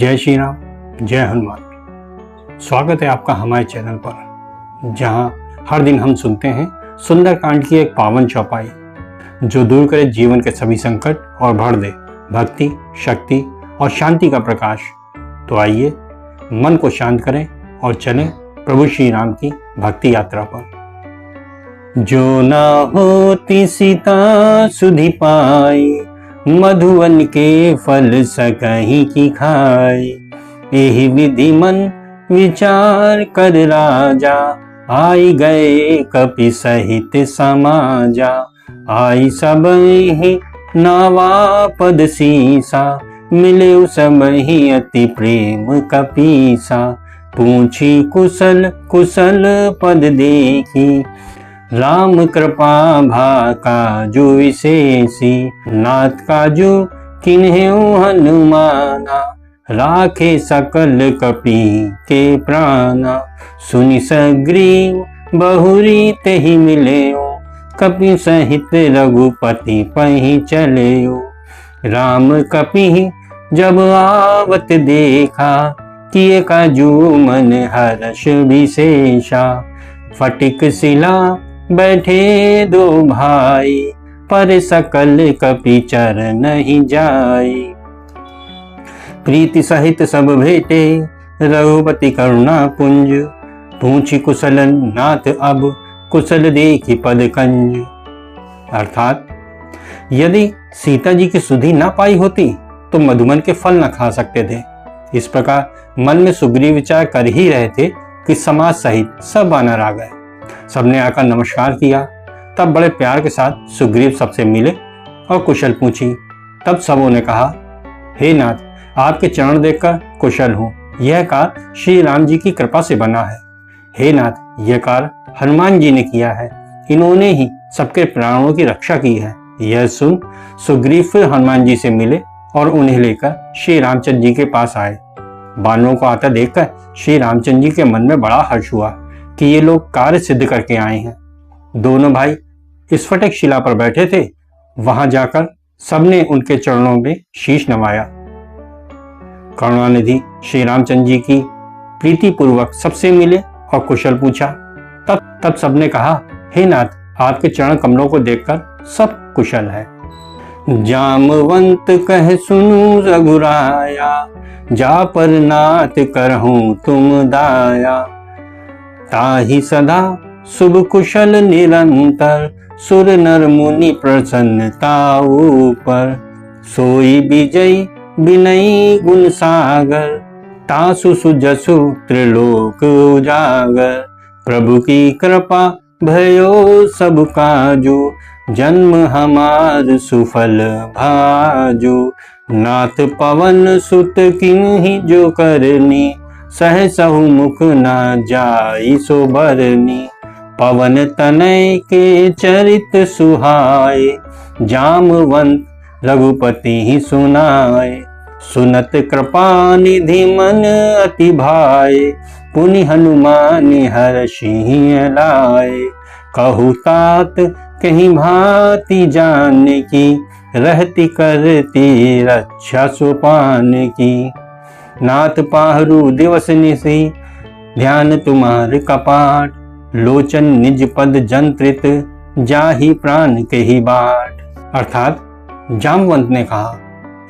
जय श्री राम, जय हनुमान। स्वागत है आपका हमारे चैनल पर, जहां हर दिन हम सुनते हैं सुंदरकांड की एक पावन चौपाई जो दूर करे जीवन के सभी संकट और भर दे भक्ति, शक्ति और शांति का प्रकाश। तो आइए मन को शांत करें और चलें प्रभु श्री राम की भक्ति यात्रा पर। जो ना होती सीता सुधि पाई, मधुवन के फल सकही की खाई। एहि विधि मन विचार कर राजा, आई गए कपि सहित समाजा। आई सब ही नावा पद सीसा, मिले सब ही अति प्रेम कपीसा। पूछी कुशल कुशल पद देखी, राम कृपा भा काजु विशेषी। नाथ काजु किन्हेउ हनुमाना, राखे सकल कपि के प्राणा। सुनि सग्रीव बहुरी तेहि मिलेउ, कपि सहित रघुपति पहि चलेउ। राम कपि जब आवत देखा, किए काजु मन हर्ष विशेषा। फटिक शिला बैठे दो भाई, पर सकल कपि चरण ही जाई। प्रीति सहित सब भेटे, रघुपति करुणा पुंज। पूछी कुशल नाथ अब, कुशल देखी पद कंज। अर्थात यदि सीता जी की सुधि ना पाई होती तो मधुमन के फल न खा सकते थे। इस प्रकार मन में सुग्रीव विचार कर ही रहे थे कि समाज सहित सब वानर आ गए। सबने आकर नमस्कार किया। तब बड़े प्यार के साथ सुग्रीव सबसे मिले और कुशल पूछी। तब सबों ने कहा, हे नाथ, आपके चरण देखकर कुशल हूँ। यह कार्य श्री राम जी की कृपा से बना है। हे नाथ, यह कार्य हनुमान जी ने किया है। इन्होंने ही सबके प्राणों की रक्षा की है। यह सुन सुग्रीव फिर हनुमान जी से मिले और उन्हें लेकर श्री रामचंद्र जी के पास आए। बानरों को आता देखकर श्री रामचंद्र जी के मन में बड़ा हर्ष हुआ कि ये लोग कार्य सिद्ध करके आए हैं। दोनों भाई इस फटक शिला पर बैठे थे। वहां जाकर सबने उनके चरणों में शीश नवाया। करुणानिधि श्री रामचंद्र जी की प्रीति पूर्वक सबसे मिले और कुशल पूछा। तब सबने कहा, हे नाथ, आपके चरण कमलों को देखकर सब कुशल है। जामवंत कह सुनु रघुराया, जा पर नाथ करहूं तुम दाया। ताहि सदा शुभ कुशल निरंतर, सुर नर मुनि प्रसन्नता ऊपर। सोई विजय विनयी गुण सागर, तासु सुजसु त्रिलोक उजागर। प्रभु की कृपा भयो सब काजू, जन्म हमार सुफल भाजू। नाथ पवन सुत किन्हि जो करनी, सहसहु मुख न जाई सो बरनी। पवन तनय के चरित सुहाए, जामवंत रघुपति ही सुनाए। सुनत कृपा निधि मन अति भाए, पुनि हनुमान हर्षि लाए। कहु तात कहीं भांति जान की, रहती करती रक्षा सोपान की। नाथ पाहरु दिवस निशि, ध्यान तुम्हार कपाट। लोचन निज पद जंत्रित, जाहि प्राण के ही बाट। अर्थात जामवंत ने कहा,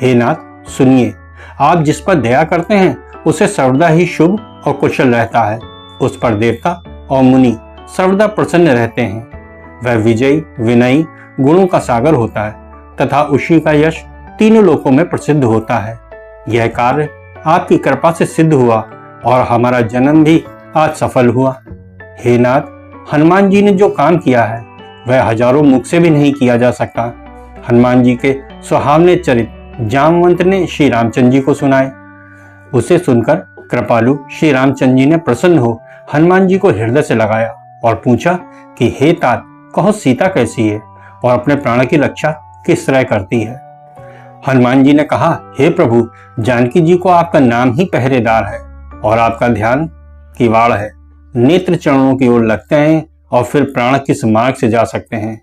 हे नाथ, सुनिए, आप जिस पर दया करते हैं उसे सर्वदा ही शुभ और कुशल रहता है। उस पर देवता और मुनि सर्वदा प्रसन्न रहते हैं। वह विजयी विनयी गुणों का सागर होता है तथा उसी का यश तीनों लोकों में प्रसिद्ध होता है। यह कार्य आपकी कृपा से सिद्ध हुआ और हमारा जन्म भी आज सफल हुआ। हे नाथ, हनुमान जी ने जो काम किया है वह हजारों मुख से भी नहीं किया जा सकता। हनुमान जी के सुहावने चरित जामवंत ने श्री रामचंद्र जी को सुनाए। उसे सुनकर कृपालु श्री रामचंद्र जी ने प्रसन्न हो हनुमान जी को हृदय से लगाया और पूछा कि हे तात, कहो सीता कैसी है और अपने प्राण की रक्षा किस तरह करती है। हनुमान जी ने कहा, हे प्रभु, जानकी जी को आपका नाम ही पहरेदार है और आपका ध्यान किवाड़ है। नेत्र चरणों की ओर लगते हैं और फिर प्राण किस मार्ग से जा सकते हैं।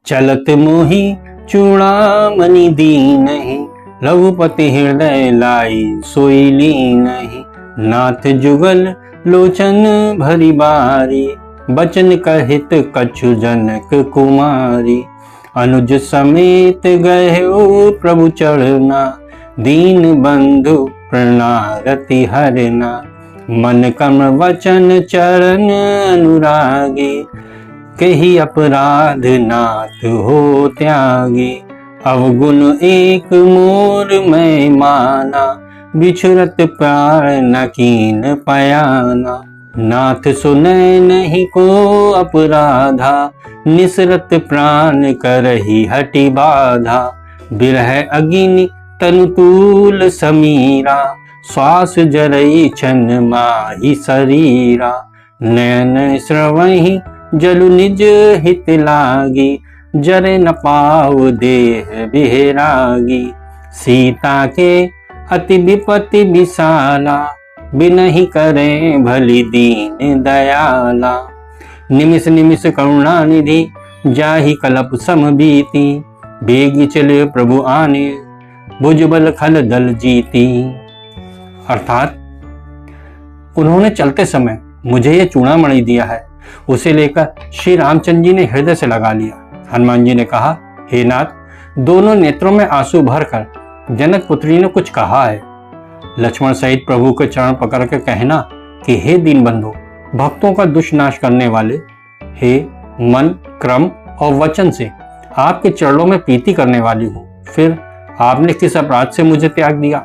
चलत मोही चूड़ामणि दीनहि, रघुपति हृदय लाई सोई ली नहीं। नाथ जुगल लोचन भरी बारी, बचन कहित कछु जनक कुमारी। अनुज समेत गए ओ प्रभु चढ़ना, दीन बंधु प्रणारति हरना। मन कर्म वचन चरण अनुरागी, कही अपराध नाथ हो त्यागी। अवगुण एक मोर मैं माना, बिछुरत प्यार न कीन पयाना। नाथ सुनै नहीं को अपराधा, निसरत प्राण करही हटि बाधा। बिरह अग्नि तनु तूल समीरा, श्वास जरई छन माही शरीरा। नयन श्रवहि जलु निज हित लागी, जरे न पाव देह बिहरागी। सीता के अति विपत्ति विशाला, बिनहि करे भली दीन दयाला। निमिष निमिष करुणा निधि, जाहि कलप सम बीती। बेगी चले प्रभु आने, भुजबल खल दल जीती। अर्थात उन्होंने चलते समय मुझे ये चूड़ामणि दिया है, उसे लेकर श्री रामचंद्र जी ने हृदय से लगा लिया। हनुमान जी ने कहा, हे नाथ, दोनों नेत्रों में आंसू भरकर जनक पुत्री ने कुछ कहा है। लक्ष्मण सहित प्रभु के चरण पकड़ कर कहना कि हे दीनबंधु, भक्तों का दुष्नाश करने वाले, हे मन क्रम और वचन से आपके चरणों में प्रीति करने वाली हूँ, फिर आपने किस अपराध से मुझे त्याग दिया?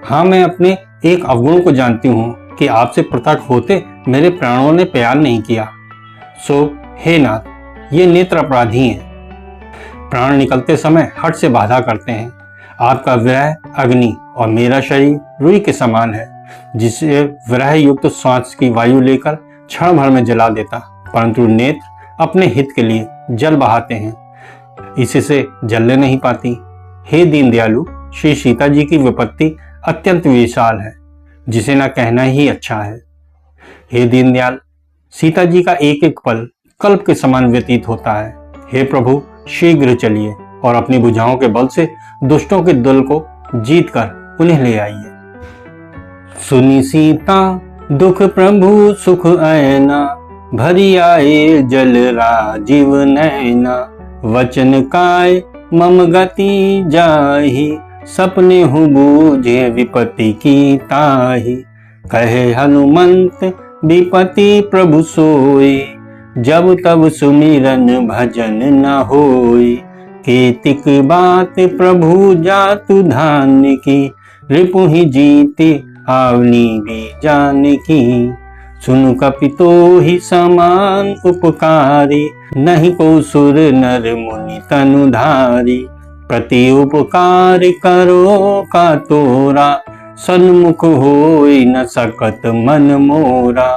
हाँ, मैं अपने एक अवगुण को जानती हूँ कि आपसे पृथक होते मेरे प्राणों ने प्यार नहीं किया। सो हे नाथ, ये नेत्र अपराधी हैं, प्राण निकलते समय हट से बाधा करते हैं। आपका विरह अग्नि और मेरा शरीर रुई के समान है, जिसे विरह युक्त श्वास की वायु लेकर क्षण भर में जला देता, परंतु नेत्र अपने हित के लिए जल बहाते हैं, इससे जलने नहीं पाती। हे दीन दयालु, श्री सीता जी की विपत्ति अत्यंत विशाल है, जिसे ना कहना ही अच्छा है। हे दीनदयाल, सीता जी का एक एक पल कल्प के समान व्यतीत होता है। हे प्रभु, शीघ्र चलिए और अपनी भुजाओं के बल से दुष्टों के दल को जीत कर उन्हें ले आइए। सुनी सीता दुख प्रभु सुख ऐना, भरी आए जल राजीव नैना। वचन काय मम गति जाहि, सपने हूँ बूझे विपत्ति की ताहि। कहे हनुमंत विपत्ति प्रभु सोई, जब तब सुमिरन भजन न होई। केतिक बात प्रभु जातु धान की, रिपु ही जीते आवनी भी जान की। सुनु कपितो ही समान उपकारी, नहीं को सुर नर मुनि तनुधारी। प्रति उपकार करो का तोरा, सन्मुख होई न सकत मन मोरा।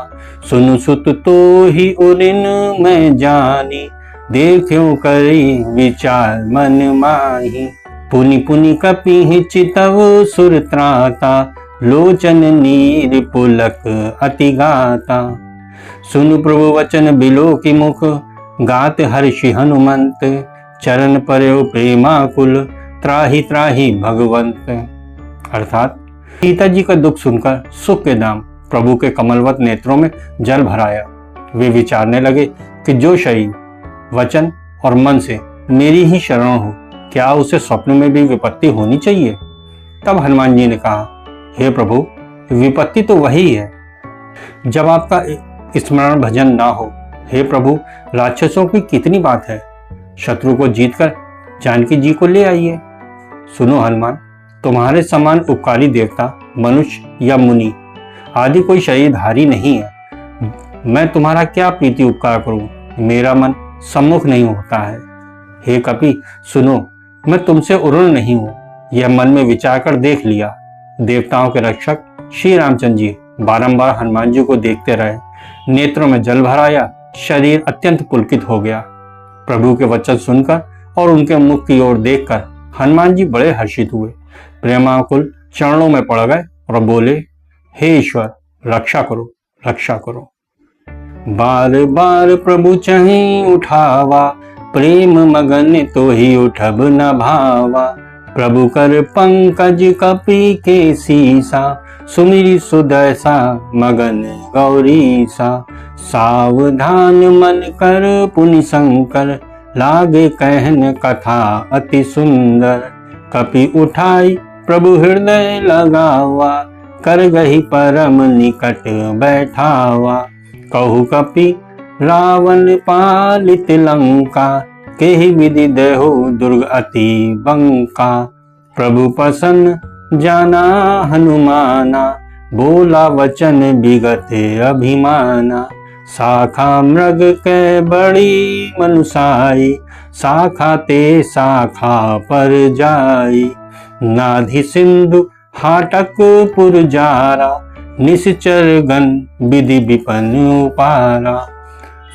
सुनु सुत तो ही उरिन मैं जानी, देखो करी विचार मन माही। पुनि पुनि कपि चितव सुर त्राता, लोचन नीर पुलक अति गाता। सुनु प्रभु वचन बिलो की मुख, गात हर्षि हनुमंत। चरण पर्यो प्रेमाकुल, त्राहि त्राहि भगवंत। अर्थात सीता जी का दुख सुनकर सुख के दाम प्रभु के कमलवत नेत्रों में जल भराया। वे विचारने लगे कि जो शरीर, वचन और मन से मेरी ही शरण हो, क्या उसे स्वप्न में भी विपत्ति होनी चाहिए? तब हनुमान जी ने कहा, हे प्रभु, विपत्ति तो वही है जब आपका स्मरण भजन ना हो। हे प्रभु, राक्षसों की कितनी बात है, शत्रु को जीतकर जानकी जी को ले आइए। सुनो हनुमान, तुम्हारे समान उपकारी देवता, मनुष्य या मुनि आदि कोई शरीरधारी नहीं है। मैं तुम्हारा क्या प्रीति उपकार करूं, मेरा मन सम्मुख नहीं होता है। हे कपि सुनो, मैं तुमसे उरुण नहीं हूं, यह मन में विचार कर देख लिया। देवताओं के रक्षक श्री रामचंद्र जी बारंबार हनुमान जी को देखते रहे, नेत्रों में जल भर आया, शरीर अत्यंत पुलकित हो गया। प्रभु के वचन सुनकर और उनके मुख की ओर देखकर हनुमान जी बड़े हर्षित हुए, प्रेमाकुल चरणों में पड़ गए और बोले, हे ईश्वर, रक्षा करो, रक्षा करो। बार बार प्रभु चहीं उठावा, प्रेम मगन तो ही उठब न भावा। प्रभु कर पंकज कपि के सीसा, सुमिरि सुदशा मगन गौरीसा। सावधान मन कर पुनि शंकर, लागे कहन कथा अति सुंदर। कपि उठाई प्रभु हृदय लगावा, कर गही परम निकट बैठावा। कहु कपि रावण पालित लंका, केहि विधि देहु दुर्ग अति बंका। प्रभु प्रसन्न जाना हनुमाना, बोला वचन विगत अभिमाना। शाखा मृग के बड़ी मनुसाई, शाखा ते शाखा पर जाई। नाधि सिंधु हाटक पुरजारा, निश्चर गण विधि विपन उपारा।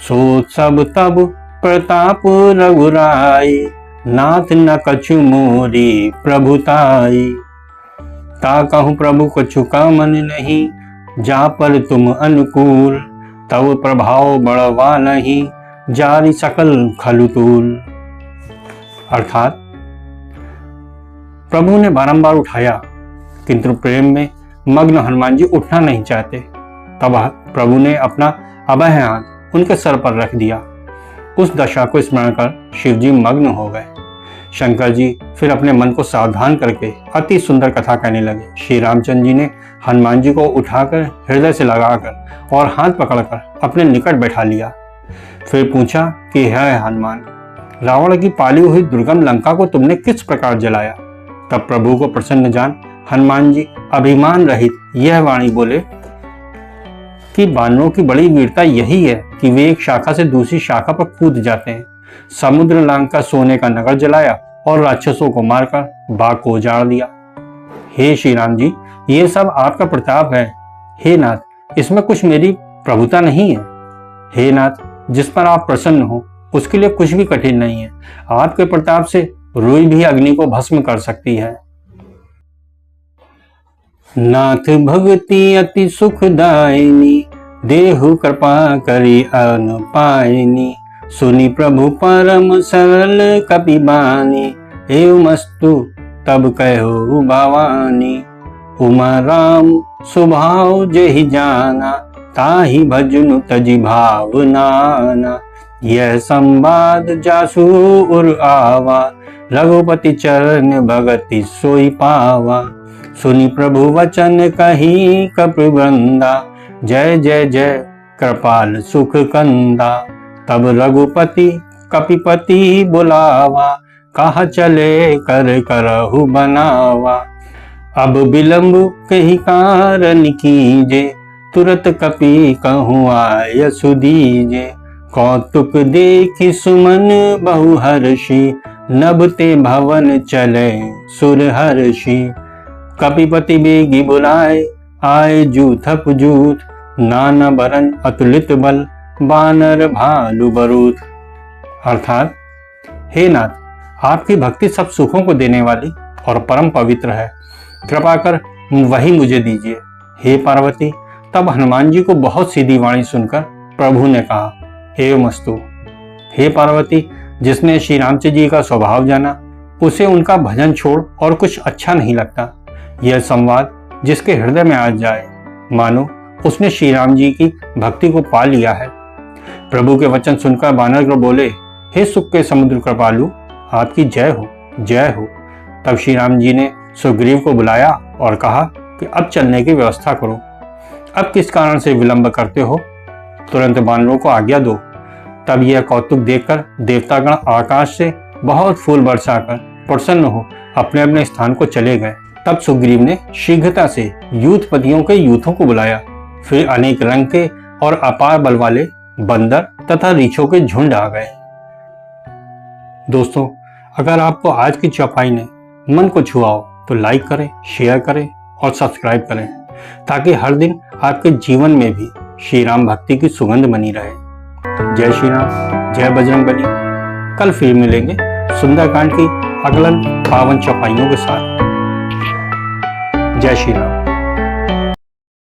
सो सब तब प्रताप रघुराई, नाथ न कछु मोरी प्रभुताई। ता कहूँ प्रभु कछु का मन नहीं, जा पर तुम अनुकूल। तब प्रभाव बढ़वा नहीं, जारी सकल खलुतूल। अर्थात प्रभु ने बारंबार उठाया, किंतु प्रेम में मग्न हनुमान जी उठना नहीं चाहते। तब प्रभु ने अपना अभय हाथ उनके सर पर रख दिया। उस दशा को स्मरण कर शिव जी मग्न हो गए। शंकर जी फिर अपने मन को सावधान करके अति सुंदर कथा कहने लगे। श्री रामचंद्र जी ने हनुमान जी को उठाकर हृदय से लगाकर और हाथ पकड़कर अपने निकट बैठा लिया। फिर पूछा कि है हनुमान, रावण की पाली हुई दुर्गम लंका को तुमने किस प्रकार जलाया? तब प्रभु को प्रसन्न जान हनुमान जी अभिमान रहित यह वाणी बोले कि वानरों की बड़ी वीरता यही है कि वे एक शाखा से दूसरी शाखा पर कूद जाते हैं। समुद्र लंका सोने का नगर जलाया और राक्षसों को मारकर बाग को उजाड़ दिया। हे श्री राम जी, ये सब आपका प्रताप है। हे नाथ, इसमें कुछ मेरी प्रभुता नहीं है। हे नाथ, जिस पर आप प्रसन्न हो उसके लिए कुछ भी कठिन नहीं है। आपके प्रताप से रुई भी अग्नि को भस्म कर सकती है। नाथ भक्ति अति सुखदायिनी, देहु कृपा करी अन पायनी। सुनी प्रभु परम सरल कपि बानी, एवमस्तु तब कहो भवानी। उमा राम स्वभाव जेहि जाना, ताहि भजनु तजि भावनाना। यह संवाद जासु उर आवा, रघुपति चरण भगति सोई पावा। सुनी प्रभु वचन कही कपि वृंदा, जय जय जय कृपाल सुख कंदा। तब रघुपति कपिपति बुलावा, कहा चले कर करहु बनावा। अब विलंब कही कारण कीजे, तुरत कपि कहूँ आय सुदीजे। कौतुक देखि सुमन बहु हर्षि, नभते भवन चले सुर हर्षि। कपिपति बेगी बुलाए, आए जूथप जूथ। नाना बरन अतुलित बल, बानर भालु बरूथ। अर्थात हे नाथ, आपकी भक्ति सब सुखों को देने वाली और परम पवित्र है। कृपा कर वही मुझे दीजिए। हे पार्वती, तब हनुमान जी को बहुत सीधी वाणी सुनकर प्रभु ने कहा, एवमस्तु। हे पार्वती, जिसने श्री रामचंद्र जी का स्वभाव जाना, उसे उनका भजन छोड़ और कुछ अच्छा नहीं लगता। यह संवाद जिसके हृदय में आ जाए, मानो उसने श्री राम जी की भक्ति को पा लिया है। प्रभु के वचन सुनकर वानर बोले, हे सुख के समुद्र कृपालु, आपकी जय हो, जय हो। तब श्री राम जी ने सुग्रीव को बुलाया और कहा कि अब चलने की व्यवस्था करो। अब किस कारण से विलंब करते हो? तुरंत वानरों को आज्ञा दो। तब यह कौतुक देखकर देवतागण आकाश से बहुत फूल बरसाकर प्रसन्न हो अपने अपने स्थान को चले गए। तब सुग्रीव ने शीघ्रता से यूथपतियों के यूथों को बुलाया। फिर अनेक रंग के और अपार बल वाले बंदर तथा रीछों के झुंड आ गए। दोस्तों, अगर आपको आज की चौपाई ने मन को छुआ हो तो लाइक करें, शेयर करें और सब्सक्राइब करें, ताकि हर दिन आपके जीवन में भी श्री राम भक्ति की सुगंध बनी रहे। जय श्री राम, जय बजरंगबली। कल फिर मिलेंगे सुंदरकांड की अगलन 52 चौपाइयों के साथ। जय श्री राम।